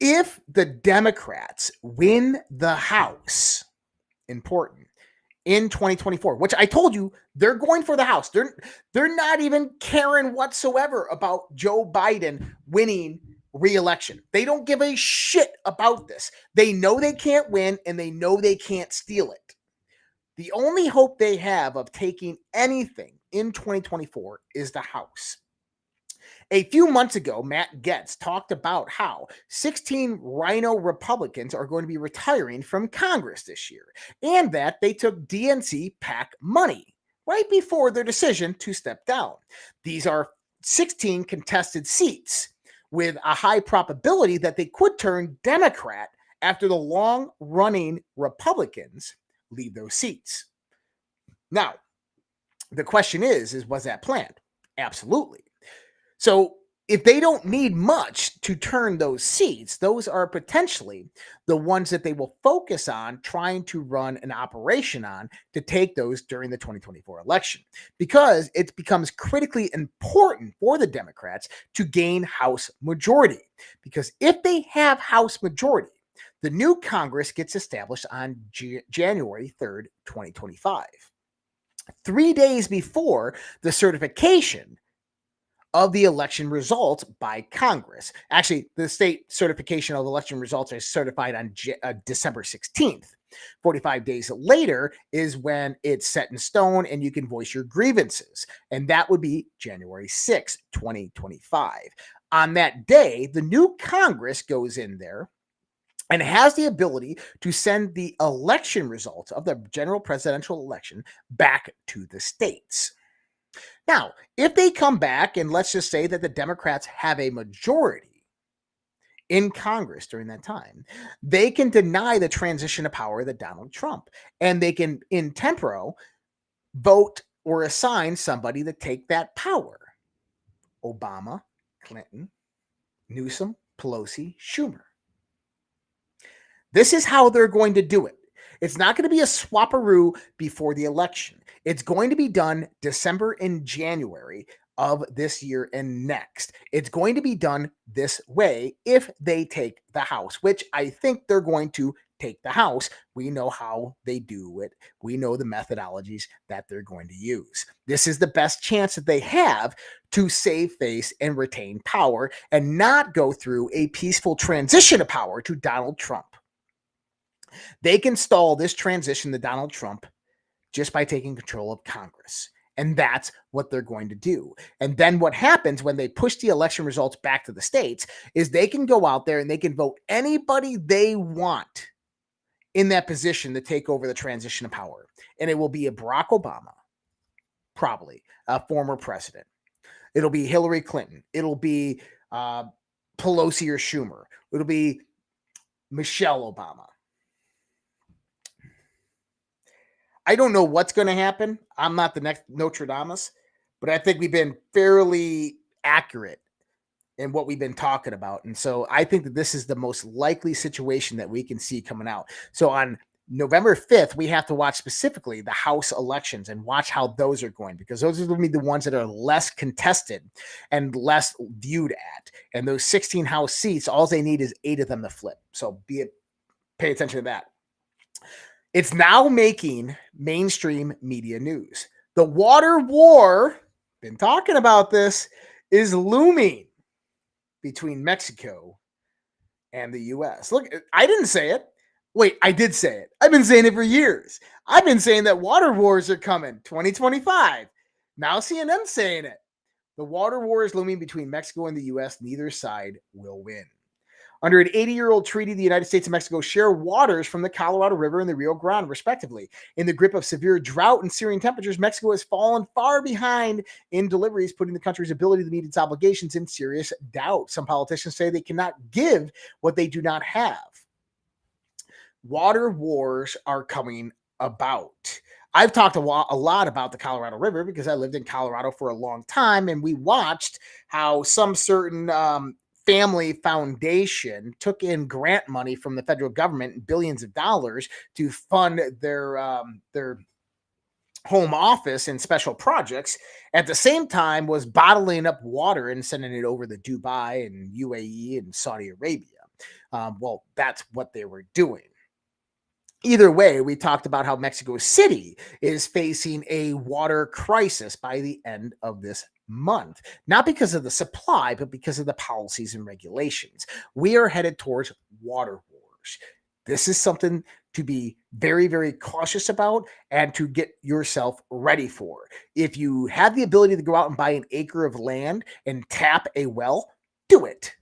[SPEAKER 8] if the Democrats win the House, important, in 2024, which I told you they're going for the House. They're not even caring whatsoever about Joe Biden winning re-election. They don't give a shit about this. They know they can't win and they know they can't steal it. The only hope they have of taking anything in 2024 is the House. A few months ago, Matt Gaetz talked about how 16 Rhino Republicans are going to be retiring from Congress this year, and that they took DNC PAC money right before their decision to step down. These are 16 contested seats with a high probability that they could turn Democrat after the long-running Republicans leave those seats. Now, the question is was that planned? Absolutely. So if they don't need much to turn those seats, those are potentially the ones that they will focus on trying to run an operation on to take those during the 2024 election, because it becomes critically important for the Democrats to gain House majority. Because if they have House majority, the new Congress gets established on January 3rd, 2025. 3 days before the certification of the election results by Congress. Actually, the state certification of election results are certified on December 16th. 45 days later is when it's set in stone and you can voice your grievances. And that would be January 6th, 2025. On that day, the new Congress goes in there and has the ability to send the election results of the general presidential election back to the states. Now, if they come back and let's just say that the Democrats have a majority in Congress during that time, they can deny the transition of power to Donald Trump, and they can, in temporo, vote or assign somebody to take that power. Obama, Clinton, Newsom, Pelosi, Schumer. This is how they're going to do it. It's not going to be a swapperoo before the election. It's going to be done December and January of this year and next. It's going to be done this way if they take the House, which I think they're going to take the House. We know how they do it. We know the methodologies that they're going to use. This is the best chance that they have to save face and retain power and not go through a peaceful transition of power to Donald Trump. They can stall this transition to Donald Trump just by taking control of Congress. And that's what they're going to do. And then what happens when they push the election results back to the states is they can go out there and they can vote anybody they want in that position to take over the transition of power. And it will be a Barack Obama, probably a former president. It'll be Hillary Clinton. It'll be Pelosi or Schumer. It'll be Michelle Obama. I don't know what's going to happen. I'm not the next Nostradamus, but I think we've been fairly accurate in what we've been talking about. And so I think that this is the most likely situation that we can see coming out. So on November 5th, we have to watch specifically the House elections and watch how those are going, because those are going to be the ones that are less contested and less viewed at. And those 16 House seats, all they need is 8 of them to flip. So pay attention to that. It's now making mainstream media news. The water war, been talking about this, is looming between Mexico and the U.S. Look, I didn't say it. Wait, I did say it. I've been saying it for years. I've been saying that water wars are coming, 2025. Now CNN's saying it. The water war is looming between Mexico and the U.S. Neither side will win. Under an 80-year-old treaty, the United States and Mexico share waters from the Colorado River and the Rio Grande, respectively. In the grip of severe drought and searing temperatures, Mexico has fallen far behind in deliveries, putting the country's ability to meet its obligations in serious doubt. Some politicians say they cannot give what they do not have. Water wars are coming about. I've talked a lot about the Colorado River because I lived in Colorado for a long time, and we watched how some certain family foundation took in grant money from the federal government, billions of dollars, to fund their home office and special projects. At the same time, was bottling up water and sending it over to Dubai and UAE and Saudi Arabia. Well, that's what they were doing. Either way, we talked about how Mexico City is facing a water crisis by the end of this month, not because of the supply, but because of the policies and regulations. We are headed towards water wars. This is something to be very, very cautious about and to get yourself ready for. If you have the ability to go out and buy an acre of land and tap a well, do it.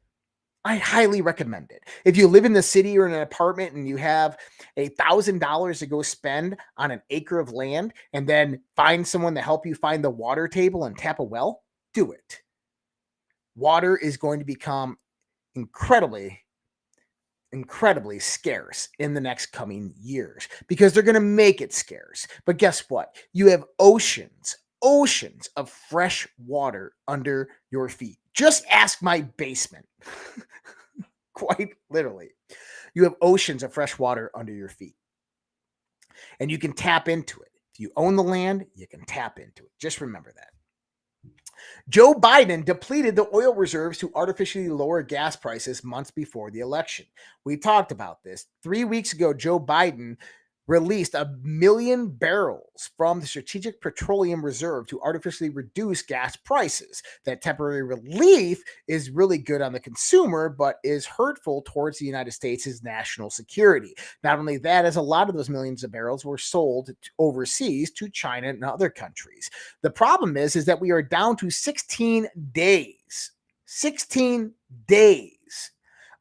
[SPEAKER 8] I highly recommend it. If you live in the city or in an apartment and you have $1,000 to go spend on an acre of land and then find someone to help you find the water table and tap a well, do it. Water is going to become incredibly scarce in the next coming years because they're going to make it scarce. But guess what? You have oceans of fresh water under your feet. Just ask my basement. Quite literally. You have oceans of fresh water under your feet. And you can tap into it. If you own the land, you can tap into it. Just remember that. Joe Biden depleted the oil reserves to artificially lower gas prices months before the election. We talked about this. 3 weeks ago, Joe Biden released 1 million barrels from the Strategic Petroleum Reserve to artificially reduce gas prices. That temporary relief is really good on the consumer, but is hurtful towards the United States' national security. Not only that, as a lot of those millions of barrels were sold overseas to China and other countries. The problem is that we are down to 16 days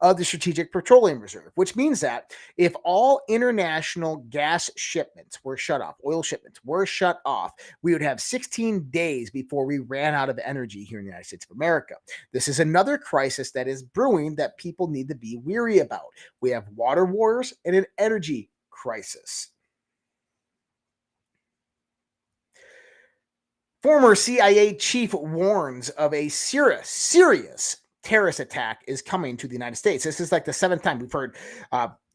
[SPEAKER 8] of the Strategic Petroleum Reserve, which means that if all international gas shipments were shut off, oil shipments were shut off, we would have 16 days before we ran out of energy here in the United States of America. This is another crisis that is brewing that people need to be weary about. We have water wars and an energy crisis. Former CIA chief warns of a serious terrorist attack is coming to the United States. This is like the 7th time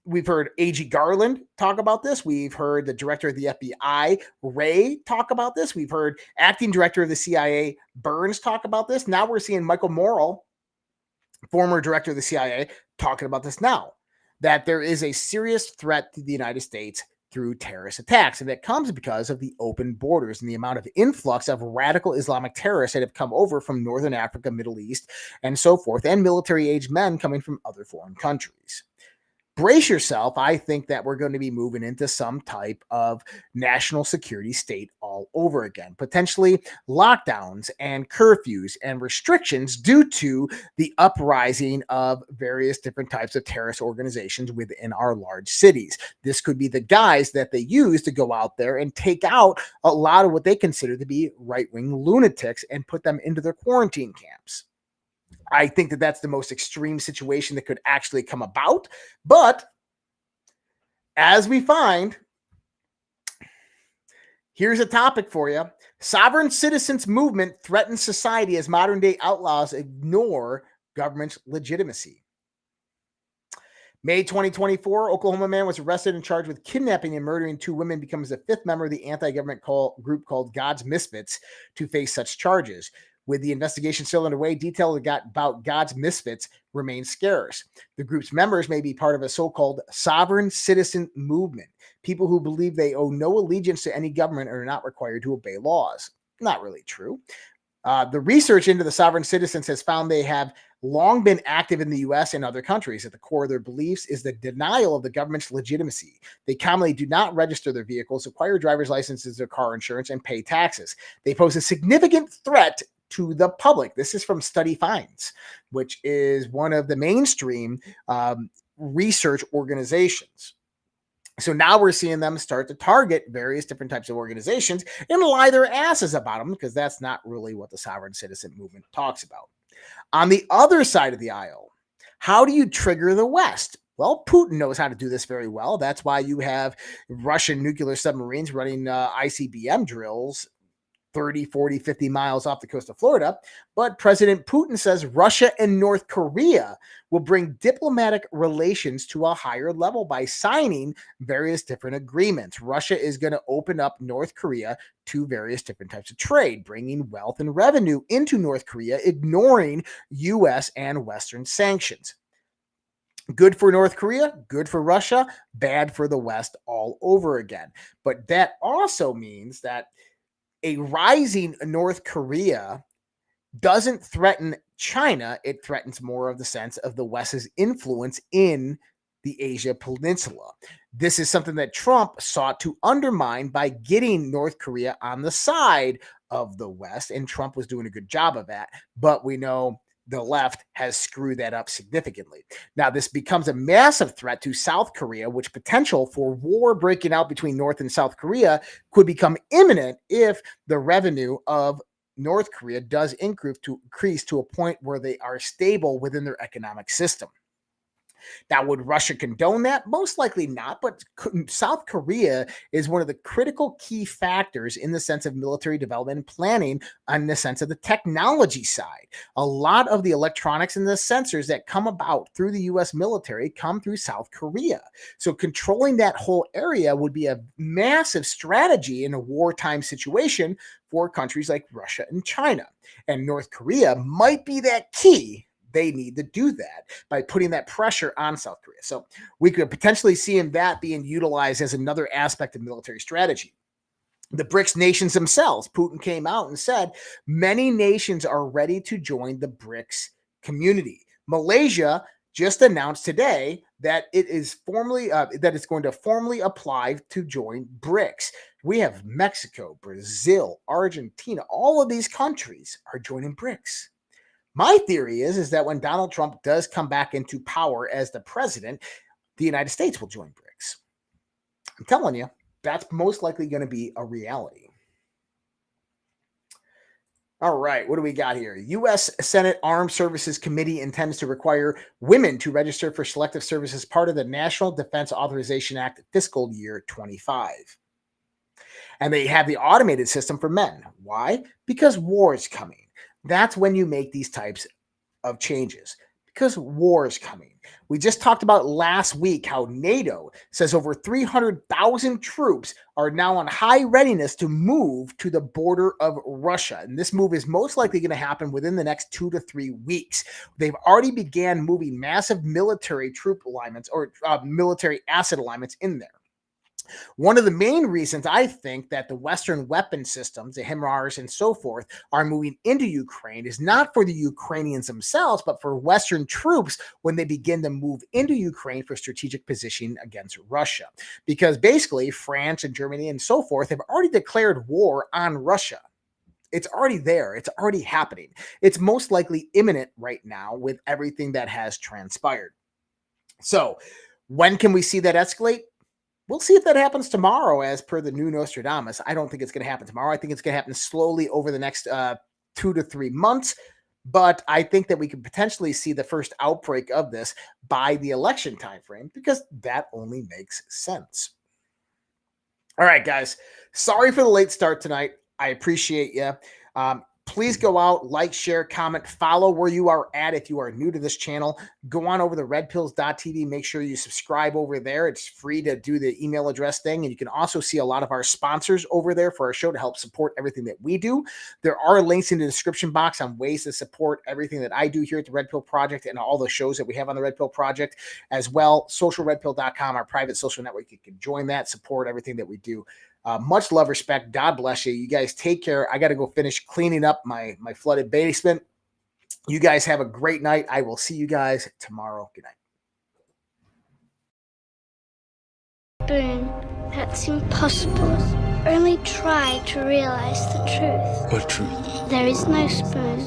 [SPEAKER 8] we've heard A.G. Garland talk about this. We've heard the director of the FBI, Wray, talk about this. We've heard acting director of the CIA, Burns, talk about this. Now we're seeing Michael Morrell, former director of the CIA, talking about this now, that there is a serious threat to the United States through terrorist attacks. And that comes because of the open borders and the amount of influx of radical Islamic terrorists that have come over from Northern Africa, Middle East, and so forth, and military-age men coming from other foreign countries. Brace yourself. I think that we're going to be moving into some type of national security state all over again. Potentially lockdowns and curfews and restrictions due to the uprising of various different types of terrorist organizations within our large cities. This could be the guys that they use to go out there and take out a lot of what they consider to be right-wing lunatics and put them into their quarantine camps. I think that that's the most extreme situation that could actually come about. But as we find, here's a topic for you. Sovereign citizens movement threatens society as modern day outlaws ignore government's legitimacy. May 2024, Oklahoma man was arrested and charged with kidnapping and murdering 2 women, becomes the 5th member of the anti-government group called God's Misfits to face such charges. With the investigation still underway, detail about God's Misfits remains scarce. The group's members may be part of a so-called sovereign citizen movement, people who believe they owe no allegiance to any government and are not required to obey laws. Not really true. The research into the sovereign citizens has found they have long been active in the U.S. and other countries. At the core of their beliefs is the denial of the government's legitimacy. They commonly do not register their vehicles, acquire driver's licenses or car insurance, and pay taxes. They pose a significant threat to the public. This is from Study Finds, which is one of the mainstream research organizations. So now we're seeing them start to target various different types of organizations and lie their asses about them, because that's not really what the sovereign citizen movement talks about. On the other side of the aisle, how do you trigger the West? Well, Putin knows how to do this very well. That's why you have Russian nuclear submarines running ICBM drills 30, 40, 50 miles off the coast of Florida. But President Putin says Russia and North Korea will bring diplomatic relations to a higher level by signing various different agreements. Russia is going to open up North Korea to various different types of trade, bringing wealth and revenue into North Korea, ignoring U.S. and Western sanctions. Good for North Korea, good for Russia, bad for the West all over again. But that also means that a rising North Korea doesn't threaten China. It threatens more of the sense of the West's influence in the Asia Peninsula. This is something that Trump sought to undermine by getting North Korea on the side of the West, and Trump was doing a good job of that. But we know the left has screwed that up significantly. Now, this becomes a massive threat to South Korea, which potential for war breaking out between North and South Korea could become imminent if the revenue of North Korea does increase to a point where they are stable within their economic system. Now, would Russia condone that? Most likely not, but South Korea is one of the critical key factors in the sense of military development and planning on the sense of the technology side. A lot of the electronics and the sensors that come about through the U.S. military come through South Korea. So controlling that whole area would be a massive strategy in a wartime situation for countries like Russia and China. And North Korea might be that key. They need to do that by putting that pressure on South Korea. So we could potentially see that being utilized as another aspect of military strategy. The BRICS nations themselves, Putin came out and said many nations are ready to join the BRICS community. Malaysia just announced today that it is formally that it's going to formally apply to join BRICS. We have Mexico, Brazil, Argentina. All of these countries are joining BRICS. My theory is that when Donald Trump does come back into power as the president, the United States will join BRICS. I'm telling you, that's most likely going to be a reality. All right, what do we got here? U.S. Senate Armed Services Committee intends to require women to register for selective service as part of the National Defense Authorization Act fiscal year 25. And they have the automated system for men. Why? Because war is coming. That's when you make these types of changes, because war is coming. We just talked about last week how NATO says over 300,000 troops are now on high readiness to move to the border of Russia. And this move is most likely going to happen within the next 2 to 3 weeks. They've already began moving massive military troop alignments or military asset alignments in there. One of the main reasons I think that the Western weapon systems, the HIMARS and so forth, are moving into Ukraine is not for the Ukrainians themselves, but for Western troops when they begin to move into Ukraine for strategic positioning against Russia. Because basically France and Germany and so forth have already declared war on Russia. It's already there. It's already happening. It's most likely imminent right now with everything that has transpired. So when can we see that escalate? We'll see if that happens tomorrow, as per the new Nostradamus. I don't think it's going to happen tomorrow. I think it's going to happen slowly over the next 2 to 3 months. But I think that we could potentially see the first outbreak of this by the election timeframe, because that only makes sense. All right, guys. Sorry for the late start tonight. I appreciate you. Please go out, like, share, comment, follow where you are at. If you are new to this channel, go on over to redpills.tv. Make sure you subscribe over there. It's free to do the email address thing. And you can also see a lot of our sponsors over there for our show to help support everything that we do. There are links in the description box on ways to support everything that I do here at the Red Pill Project and all the shows that we have on the Red Pill Project as well. Socialredpill.com, our private social network. You can join that, support everything that we do. Much love, respect. God bless you. You guys take care. I got to go finish cleaning up my flooded basement. You guys have a great night. I will see you guys tomorrow. Good night.
[SPEAKER 14] Spoon. That's impossible. Only try to realize the truth.
[SPEAKER 9] What truth?
[SPEAKER 14] There is no spoon.